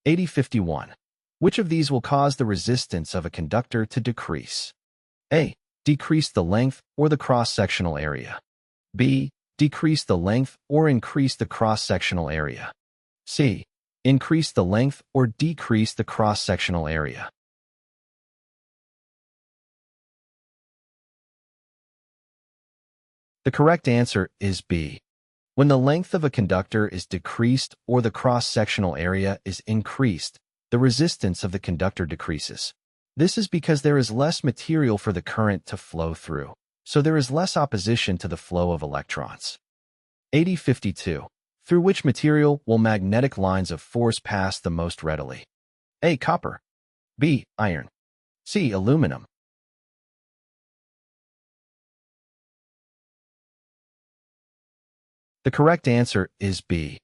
8051. Which of these will cause the resistance of a conductor to decrease? A. Decrease the length or the cross-sectional area. B. Decrease the length or increase the cross-sectional area. C. Increase the length or decrease the cross-sectional area. The correct answer is B. When the length of a conductor is decreased or the cross-sectional area is increased, the resistance of the conductor decreases. This is because there is less material for the current to flow through, so there is less opposition to the flow of electrons. 8052. Through which material will magnetic lines of force pass the most readily? A. Copper. B. Iron. C. Aluminum. The correct answer is B.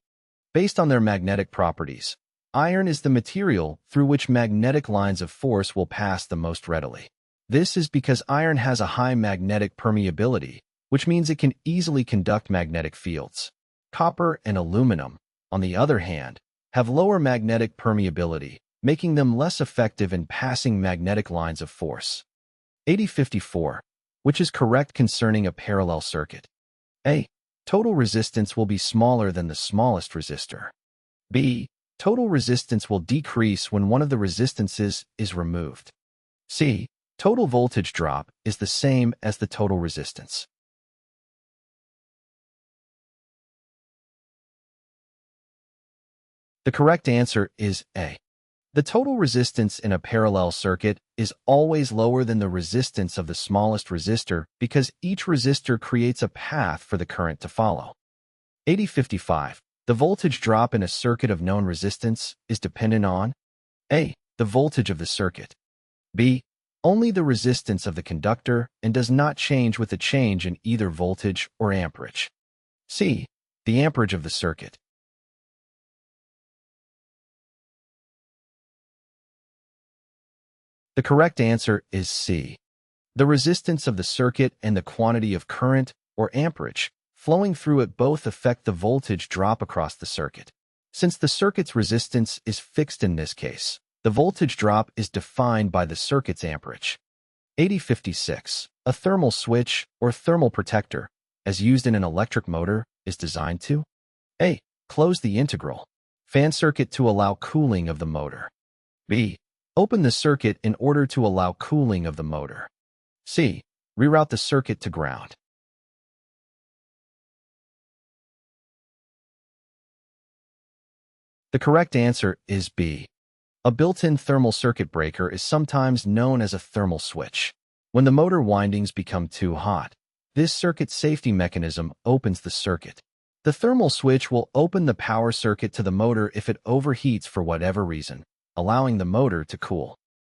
Based on their magnetic properties, iron is the material through which magnetic lines of force will pass the most readily. This is because iron has a high magnetic permeability, which means it can easily conduct magnetic fields. Copper and aluminum, on the other hand, have lower magnetic permeability, making them less effective in passing magnetic lines of force. 8054. Which is correct concerning a parallel circuit? A. Total resistance will be smaller than the smallest resistor. B. Total resistance will decrease when one of the resistances is removed. C. Total voltage drop is the same as the total resistance. The correct answer is A. The total resistance in a parallel circuit is always lower than the resistance of the smallest resistor because each resistor creates a path for the current to follow. 8055. The voltage drop in a circuit of known resistance is dependent on A. The voltage of the circuit. B. Only the resistance of the conductor and does not change with a change in either voltage or amperage. C. The amperage of the circuit. The correct answer is C. The resistance of the circuit and the quantity of current, or amperage, flowing through it both affect the voltage drop across the circuit. Since the circuit's resistance is fixed in this case, the voltage drop is defined by the circuit's amperage. 8056. A thermal switch, or thermal protector, as used in an electric motor, is designed to A. Close the integral fan circuit to allow cooling of the motor. B. Open the circuit in order to allow cooling of the motor. C. Reroute the circuit to ground. The correct answer is B. A built-in thermal circuit breaker is sometimes known as a thermal switch. When the motor windings become too hot, this circuit safety mechanism opens the circuit. The thermal switch will open the power circuit to the motor if it overheats for whatever reason, allowing the motor to cool.